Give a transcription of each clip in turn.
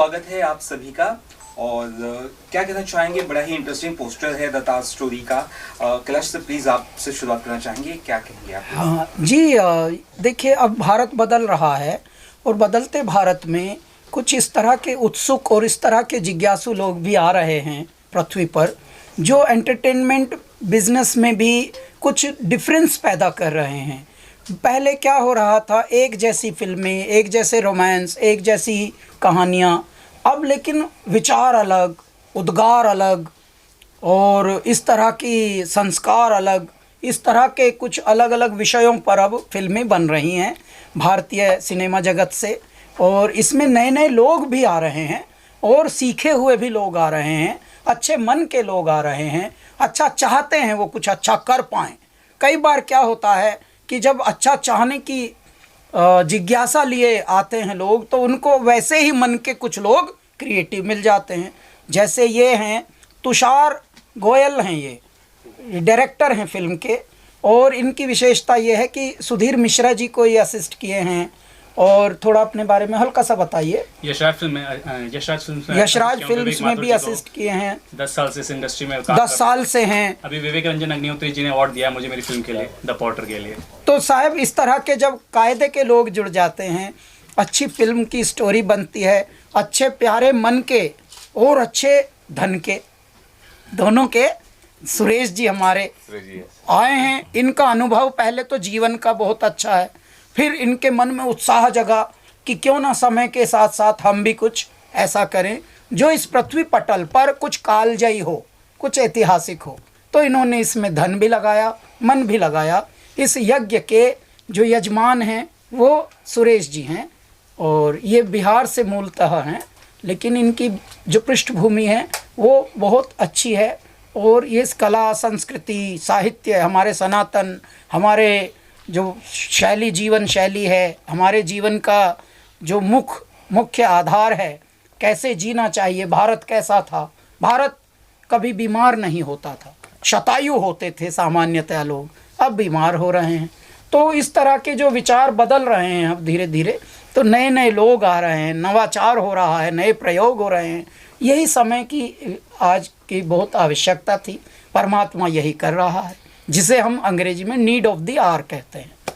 स्वागत है आप सभी का। और क्या कहना चाहेंगे, बड़ा ही इंटरेस्टिंग पोस्टर है द ताज स्टोरी का। कैलाश से प्लीज़ आपसे शुरुआत करना चाहेंगे, क्या कहेंगे आप? हाँ जी, देखिए अब भारत बदल रहा है और बदलते भारत में कुछ इस तरह के उत्सुक और इस तरह के जिज्ञासु लोग भी आ रहे हैं पृथ्वी पर, जो एंटरटेनमेंट बिजनेस में भी कुछ डिफरेंस पैदा कर रहे हैं। पहले क्या हो रहा था, एक जैसी फिल्में, एक जैसे रोमांस, एक जैसी कहानियाँ। अब लेकिन विचार अलग, उद्गार अलग और इस तरह की संस्कार अलग, इस तरह के कुछ अलग अलग विषयों पर अब फिल्में बन रही हैं भारतीय सिनेमा जगत से। और इसमें नए नए लोग भी आ रहे हैं और सीखे हुए भी लोग आ रहे हैं, अच्छे मन के लोग आ रहे हैं, अच्छा चाहते हैं वो कुछ अच्छा कर पाएँ। कई बार क्या होता है कि जब अच्छा चाहने की जिज्ञासा लिए आते हैं लोग, तो उनको वैसे ही मन के कुछ लोग क्रिएटिव मिल जाते हैं। जैसे ये हैं तुषार गोयल हैं, ये डायरेक्टर हैं फिल्म के, और इनकी विशेषता ये है कि सुधीर मिश्रा जी को ये असिस्ट किए हैं। और थोड़ा अपने बारे में हल्का सा बताइए। यशराज फिल्म्स में भी असिस्ट किए हैं। 10 साल से इस इंडस्ट्री में 10 साल से हैं। अभी विवेक रंजन अग्निहोत्री जी ने अवार्ड दिया मुझे मेरी फिल्म के लिए, द पॉटर के लिए। तो साहब इस तरह के जब कायदे के लोग जुड़ जाते हैं, अच्छी फिल्म की स्टोरी बनती है, अच्छे प्यारे मन के और अच्छे धन के, दोनों के। सुरेश जी हमारे आए हैं, इनका अनुभव पहले तो जीवन का बहुत अच्छा है, फिर इनके मन में उत्साह जगा कि क्यों ना समय के साथ साथ हम भी कुछ ऐसा करें जो इस पृथ्वी पटल पर कुछ कालजयी हो, कुछ ऐतिहासिक हो। तो इन्होंने इसमें धन भी लगाया, मन भी लगाया। इस यज्ञ के जो यजमान हैं वो सुरेश जी हैं, और ये बिहार से मूलतः हैं, लेकिन इनकी जो पृष्ठभूमि है वो बहुत अच्छी है। और ये कला, संस्कृति, साहित्य, हमारे सनातन, हमारे जो शैली, जीवन शैली है, हमारे जीवन का जो मुख्य आधार है, कैसे जीना चाहिए, भारत कैसा था। भारत कभी बीमार नहीं होता था, शतायु होते थे सामान्यतः लोग, अब बीमार हो रहे हैं। तो इस तरह के जो विचार बदल रहे हैं अब धीरे धीरे, तो नए नए लोग आ रहे हैं, नवाचार हो रहा है, नए प्रयोग हो रहे हैं। यही समय की आज की बहुत आवश्यकता थी, परमात्मा यही कर रहा है, जिसे हम अंग्रेजी में नीड ऑफ द आवर कहते हैं।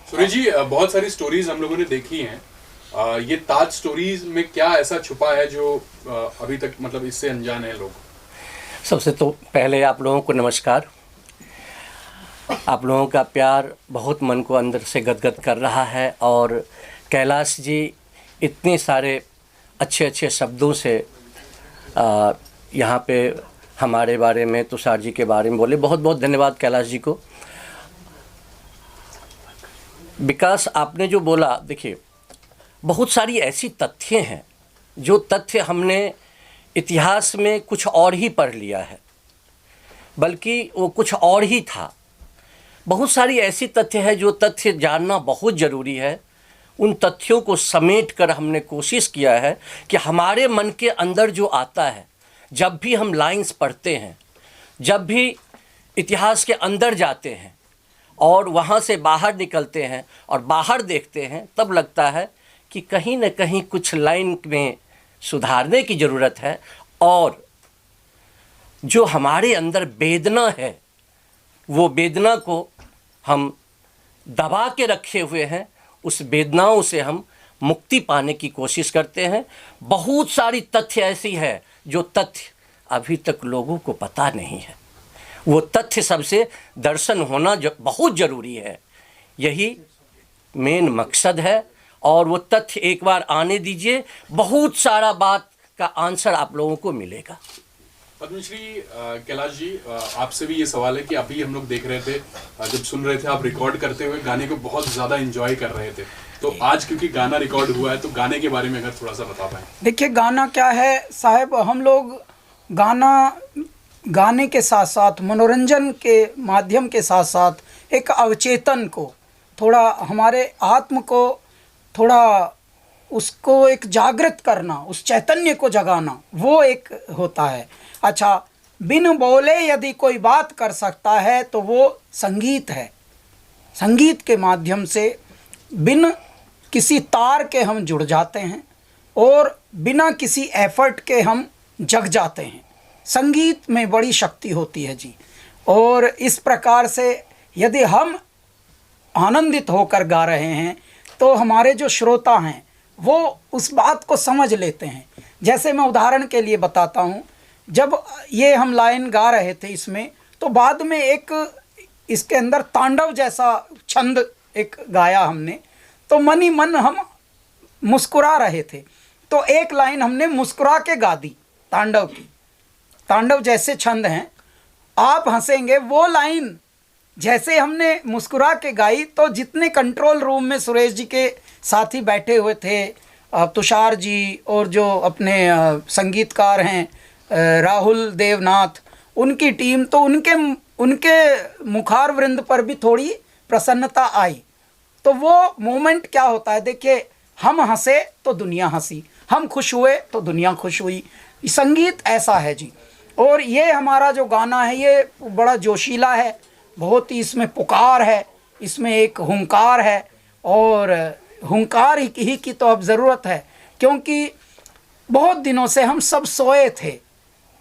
सुरेश जी, बहुत सारी स्टोरीज हम लोगों ने देखी हैं। ये ताज स्टोरीज में क्या ऐसा छुपा है जो अभी तक मतलब इससे अनजान है लोग? सबसे तो पहले आप लोगों को नमस्कार। आप लोगों का प्यार बहुत मन को अंदर से गदगद कर रहा है, और कैलाश जी इतने सारे अच्छे अच्छे शब्दों से यहाँ पे हमारे बारे में, तुषार जी के बारे में बोले। बहुत बहुत धन्यवाद कैलाश जी को। विकास, आपने जो बोला, देखिए बहुत सारी ऐसी तथ्य हैं जो तथ्य हमने इतिहास में कुछ और ही पढ़ लिया है, बल्कि वो कुछ और ही था। बहुत सारी ऐसी तथ्य है जो तथ्य जानना बहुत ज़रूरी है। उन तथ्यों को समेट कर हमने कोशिश किया है कि हमारे मन के अंदर जो आता है, जब भी हम लाइंस पढ़ते हैं, जब भी इतिहास के अंदर जाते हैं और वहाँ से बाहर निकलते हैं और बाहर देखते हैं, तब लगता है कि कहीं न कहीं कुछ लाइन में सुधारने की ज़रूरत है। और जो हमारे अंदर वेदना है, वो वेदना को हम दबा के रखे हुए हैं, उस वेदनाओं से हम मुक्ति पाने की कोशिश करते हैं। बहुत सारी तथ्य ऐसी है जो तथ्य अभी तक लोगों को पता नहीं है। वो तथ्य सबसे दर्शन होना बहुत ज़रूरी है, यही मेन मकसद है। और वो तथ्य एक बार आने दीजिए, बहुत सारा बात का आंसर आप लोगों को मिलेगा। पद्मश्री कैलाश जी, आपसे भी ये सवाल है कि अभी हम लोग देख रहे थे, जब सुन रहे थे आप रिकॉर्ड करते हुए गाने को बहुत ज़्यादा एंजॉय कर रहे थे, तो आज क्योंकि गाना रिकॉर्ड हुआ है तो गाने के बारे में अगर थोड़ा सा बता पाएँ। देखिए गाना क्या है साहब, हम लोग गाने के साथ साथ, मनोरंजन के माध्यम के साथ साथ एक अवचेतन को, थोड़ा हमारे आत्म को थोड़ा उसको एक जागृत करना, उस चैतन्य को जगाना, वो एक होता है। अच्छा, बिन बोले यदि कोई बात कर सकता है तो वो संगीत है। संगीत के माध्यम से बिन किसी तार के हम जुड़ जाते हैं और बिना किसी एफर्ट के हम जग जाते हैं। संगीत में बड़ी शक्ति होती है जी, और इस प्रकार से यदि हम आनंदित होकर गा रहे हैं तो हमारे जो श्रोता हैं वो उस बात को समझ लेते हैं। जैसे मैं उदाहरण के लिए बताता हूँ, जब ये हम लाइन गा रहे थे इसमें, तो बाद में एक इसके अंदर तांडव जैसा छंद एक गाया हमने, तो मन ही मन हम मुस्कुरा रहे थे। तो एक लाइन हमने मुस्कुरा के गा दी तांडव की, तांडव जैसे छंद हैं, आप हंसेंगे। वो लाइन जैसे हमने मुस्कुरा के गाई तो जितने कंट्रोल रूम में सुरेश जी के साथी बैठे हुए थे, तुषार जी और जो अपने संगीतकार हैं राहुल देवनाथ, उनकी टीम, तो उनके मुखार वृंद पर भी थोड़ी प्रसन्नता आई। तो वो मोमेंट क्या होता है, देखिए, हम हंसे तो दुनिया हंसी, हम खुश हुए तो दुनिया खुश हुई। संगीत ऐसा है जी। और ये हमारा जो गाना है ये बड़ा जोशीला है, बहुत ही इसमें पुकार है, इसमें एक हुंकार है, और हुंकार ही की तो अब ज़रूरत है, क्योंकि बहुत दिनों से हम सब सोए थे।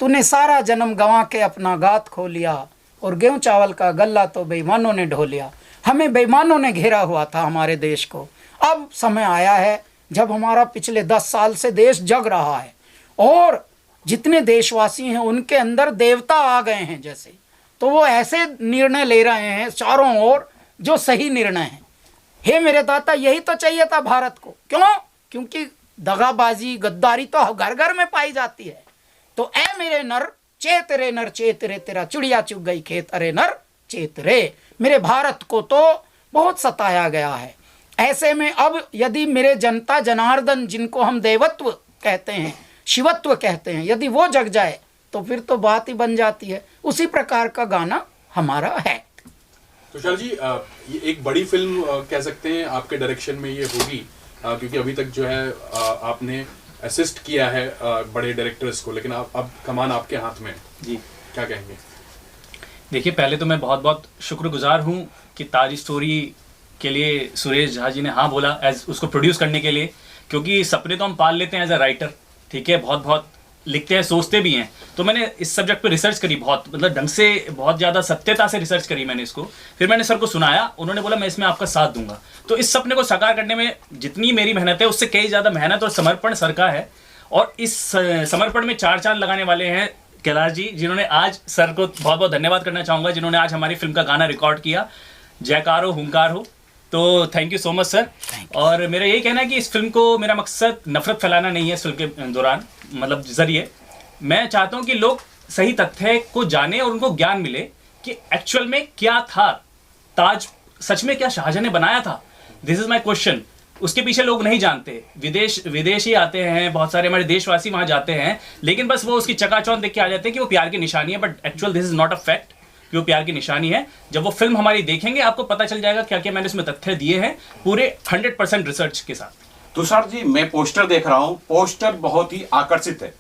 तूने सारा जन्म गंवा के अपना गात खो लिया, और गेहूँ चावल का गल्ला तो बेईमानों ने ढो लिया। हमें बेईमानों ने घेरा हुआ था हमारे देश को। अब समय आया है जब हमारा पिछले 10 साल से देश जग रहा है, और जितने देशवासी हैं उनके अंदर देवता आ गए हैं जैसे, तो वो ऐसे निर्णय ले रहे हैं चारों ओर जो सही निर्णय हैं। हे मेरे दाता, यही तो चाहिए था भारत को। क्यों? क्योंकि दगाबाजी गद्दारी तो घर घर में पाई जाती है। तो ए मेरे नर चेत रे, नर चेत रे, तेरा चिड़िया चुग गई खेत, अरे नर चेत रे। मेरे भारत को तो बहुत सताया गया है। ऐसे में अब यदि मेरे जनता जनार्दन, जिनको हम देवत्व कहते हैं, शिवत्व कहते हैं, यदि वो जग जाए तो फिर तो बात ही बन जाती है। उसी प्रकार का गाना हमारा है। तुषार जी, ये एक बड़ी फिल्म कह सकते हैं आपके डायरेक्शन में ये होगी, क्योंकि अभी तक जो है आपने असिस्ट किया है बड़े डायरेक्टर्स को, लेकिन अब कमान आपके हाथ में है जी। क्या कहेंगे? देखिए, पहले तो मैं बहुत बहुत शुक्रगुजार हूँ कि ताज स्टोरी के लिए सुरेश झा जी ने हाँ बोला एज उसको प्रोड्यूस करने के लिए, क्योंकि सपने तो हम पाल लेते हैं एज अ राइटर, ठीक है, बहुत बहुत लिखते हैं, सोचते भी हैं। तो मैंने इस सब्जेक्ट पे रिसर्च करी, बहुत मतलब ढंग से, बहुत ज़्यादा सत्यता से रिसर्च करी मैंने इसको। फिर मैंने सर को सुनाया, उन्होंने बोला मैं इसमें आपका साथ दूंगा। तो इस सपने को साकार करने में जितनी मेरी मेहनत है उससे कई ज़्यादा मेहनत और समर्पण सर का है। और इस समर्पण में 4 चांद लगाने वाले हैं कैलाश जी, जिन्होंने आज, सर को बहुत बहुत धन्यवाद करना चाहूँगा, जिन्होंने आज हमारी फिल्म का गाना रिकॉर्ड किया। जयकार हो, हुंकार हो। तो thank you so much sir. और मेरा यही कहना है कि इस फिल्म को, मेरा मकसद नफरत फैलाना नहीं है इस फिल्म के दौरान, मतलब जरिए मैं चाहता हूँ कि लोग सही तथ्य को जाने और उनको ज्ञान मिले कि एक्चुअल में क्या था ताज, सच में क्या शाहजहां ने बनाया था। This is my question. उसके पीछे लोग नहीं जानते, विदेशी आते हैं, बहुत सारे हमारे देशवासी वहां जाते हैं, लेकिन बस वो उसकी चकाचौंध देख के आ जाते हैं कि वो प्यार की निशानी है, but actual this is not a fact कि वो प्यार की निशानी है। जब वो फिल्म हमारी देखेंगे आपको पता चल जाएगा क्या क्या मैंने उसमें तथ्य दिए हैं, पूरे 100% रिसर्च के साथ। तुषार जी, मैं पोस्टर देख रहा हूँ, पोस्टर बहुत ही आकर्षित है।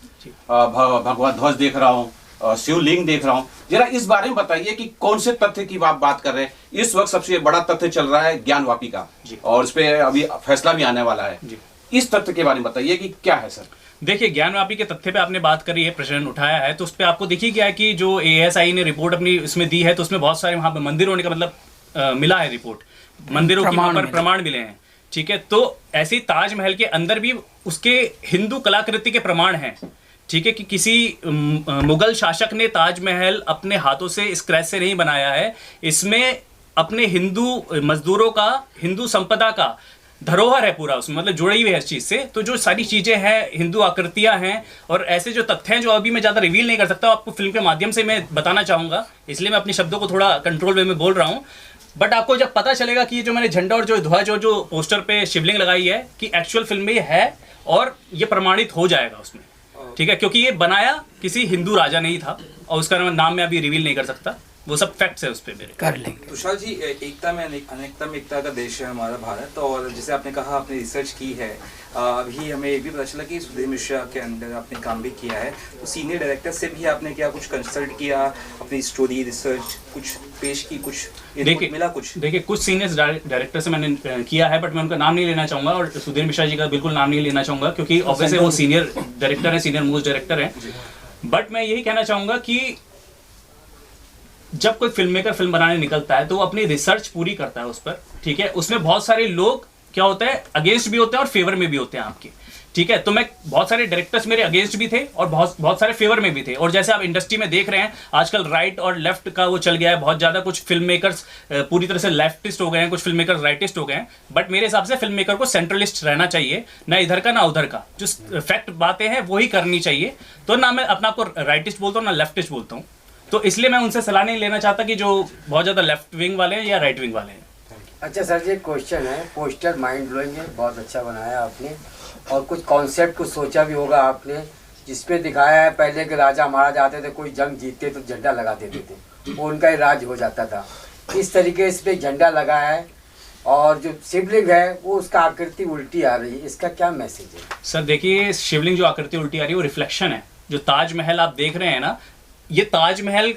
भगवत ध्वज देख रहा हूँ, शिवलिंग देख रहा हूँ। जरा इस बारे में बताइए कि कौन से तथ्य की आप बात कर रहे हैं। इस वक्त सबसे बड़ा तथ्य चल रहा है ज्ञानवापी का, और इस पे अभी फैसला भी आने वाला है। इस तथ्य के बारे में बताइए कि क्या है सर। देखिए, ज्ञानवापी के तथ्य पे आपने बात करी है, प्रश्न उठाया है, तो उस पर आपको देखिए क्या है कि जो ASI ने रिपोर्ट अपनी इसमें दी है, तो उसमें बहुत सारे वहाँ पे मंदिर होने का मतलब मिला है रिपोर्ट, मंदिरों के वहाँ पर प्रमाण मिले हैं, ठीक है। तो ऐसे ही ताजमहल के अंदर भी उसके हिंदू कलाकृति के प्रमाण हैं, ठीक है, कि किसी मुगल शासक ने ताजमहल अपने हाथों से स्क्रैच से नहीं बनाया है। इसमें अपने हिंदू मजदूरों का, हिंदू संपदा का धरोहर है पूरा, उसमें मतलब जुड़ी हुई है इस चीज़ से। तो जो सारी चीज़ें हैं, हिंदू आकृतियां हैं, और ऐसे जो तथ्य हैं जो अभी मैं ज़्यादा रिवील नहीं कर सकता, आपको फिल्म के माध्यम से मैं बताना चाहूँगा, इसलिए मैं अपने शब्दों को थोड़ा कंट्रोल वे में बोल रहा हूँ। बट आपको जब पता चलेगा कि जो मैंने झंडा और जो ध्वज और जो पोस्टर पे शिवलिंग लगाई है कि एक्चुअल फिल्म में ये है, और ये प्रमाणित हो जाएगा उसमें, ठीक है, क्योंकि ये बनाया किसी हिंदू राजा नहीं था, और उसका नाम मैं अभी रिवील नहीं कर सकता, वो सब फैक्ट्स है उस पर मेरे। कर लेंगे। तुषार जी, एकता में अनेकता में एकता का देश है हमारा भारत, और जैसे आपने कहा आपने रिसर्च की है, अभी हमें ये भी पता चला कि सुधीर मिश्रा के अंदर आपने काम भी किया है, तो सीनियर डायरेक्टर से भी आपने क्या कुछ कंसल्ट किया, अपनी स्टोरी रिसर्च कुछ पेश की, कुछ इनपुट मिला कुछ? देखिए कुछ सीनियर डायरेक्टर से मैंने किया है, बट मैं उनका नाम नहीं लेना चाहूँगा, और सुधीर मिश्रा जी का बिल्कुल नाम नहीं लेना चाहूँगा, क्योंकि ऑब्वियसली वो सीनियर डायरेक्टर है, सीनियर मोस्ट डायरेक्टर है। बट मैं यही कहना चाहूँगा कि जब कोई फिल्म मेकर फिल्म बनाने निकलता है तो वो अपनी रिसर्च पूरी करता है उस पर, ठीक है। उसमें बहुत सारे लोग क्या होता है, अगेंस्ट भी होते हैं और फेवर में भी होते हैं आपके, ठीक है। तो मैं बहुत सारे डायरेक्टर्स मेरे अगेंस्ट भी थे और बहुत सारे फेवर में भी थे, और जैसे आप इंडस्ट्री में देख रहे हैं आजकल राइट और लेफ्ट का वो चल गया है बहुत ज़्यादा। कुछ फिल्म मेकर्स पूरी तरह से लेफ्टिस्ट हो गए हैं, कुछ फिल्म मेकर्स राइटिस्ट हो गए हैं, बट मेरे हिसाब से फिल्म मेकर को सेंट्रलिस्ट रहना चाहिए, ना इधर का ना उधर का, जो फैक्ट बातें हैं वही करनी चाहिए। तो ना मैं अपना आपको राइटिस्ट बोलता हूँ ना लेफ्टिस्ट बोलता हूँ, तो इसलिए मैं उनसे सलाह नहीं लेना चाहता कि जो बहुत ज़्यादा लेफ्ट विंग वाले हैं या राइट विंग वाले हैं। अच्छा सर जी, एक क्वेश्चन है, पोस्टर माइंड ब्लोइंग है, बहुत अच्छा बनाया आपने, और कुछ कॉन्सेप्ट कुछ सोचा भी होगा आपने, जिसपे दिखाया है पहले के राजा महाराजा आते थे, कोई जंग जीतते तो झंडा लगा देते थे, वो उनका ही राज हो जाता था। इस तरीके से झंडा लगा है, और जो शिवलिंग है वो उसका आकृति उल्टी आ रही है, इसका क्या मैसेज है? सर देखिए, शिवलिंग जो आकृति उल्टी आ रही है वो रिफ्लेक्शन है। जो ताजमहल आप देख रहे हैं ना, ये ताजमहल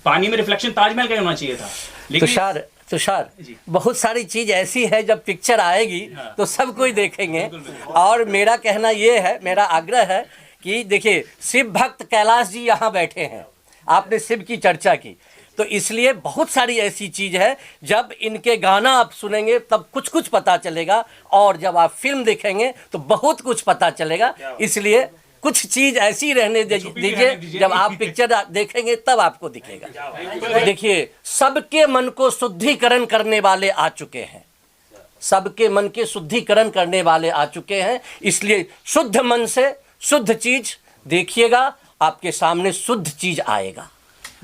पानी में रिफ्लेक्शन ताजमहल का होना चाहिए था, लेकिन तुषार बहुत सारी चीज ऐसी है जब पिक्चर आएगी तो सब कोई देखेंगे। और मेरा कहना ये है, मेरा आग्रह है कि देखिए शिव भक्त कैलाश जी यहाँ बैठे हैं, आपने शिव की चर्चा की, तो इसलिए बहुत सारी ऐसी चीज है जब इनके गाना आप सुनेंगे तब कुछ कुछ पता चलेगा, और जब आप फिल्म देखेंगे तो बहुत कुछ पता चलेगा। इसलिए कुछ चीज ऐसी रहने दीजिए, जब आप पिक्चर देखेंगे तब आपको दिखेगा। देखिए सबके मन को शुद्धिकरण करने वाले आ चुके हैं, सबके मन के शुद्धिकरण करने वाले आ चुके हैं, इसलिए शुद्ध मन से शुद्ध चीज देखिएगा, आपके सामने शुद्ध चीज आएगा।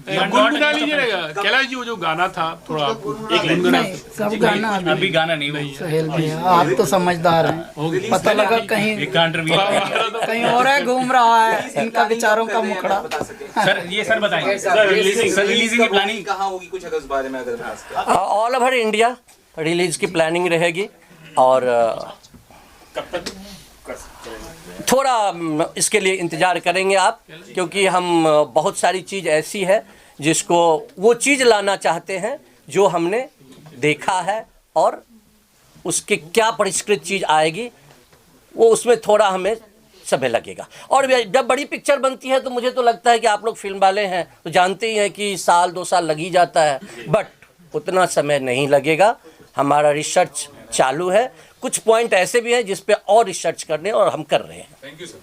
गुनगुना लीजिएगा कैलाश जी, वो जो गाना था थोड़ा एक गुनगुना। सब गाना अभी गाना नहीं हुई। सहेल भैया आप तो समझदार हैं, पता लगा कहीं कहीं और है घूम रहा है इनका विचारों का मुखड़ा। सर ये सर बताएंगे, सर रिलीजिंग की प्लानिंग कहाँ होगी, कुछ अगर उस बारे में अगर बता सकें। ऑल ओवर इंडिया रिलीज की प्लानिंग रहेगी, और थोड़ा इसके लिए इंतज़ार करेंगे आप, क्योंकि हम बहुत सारी चीज़ ऐसी है जिसको वो चीज़ लाना चाहते हैं जो हमने देखा है, और उसके क्या परिष्कृत चीज़ आएगी वो उसमें थोड़ा हमें समय लगेगा। और जब बड़ी पिक्चर बनती है तो मुझे तो लगता है कि आप लोग फिल्म वाले हैं तो जानते ही हैं कि साल 2 साल लग ही जाता है, बट उतना समय नहीं लगेगा। हमारा रिसर्च चालू है, कुछ पॉइंट ऐसे भी हैं जिस पे और रिसर्च करने और हम कर रहे हैं। Thank you sir.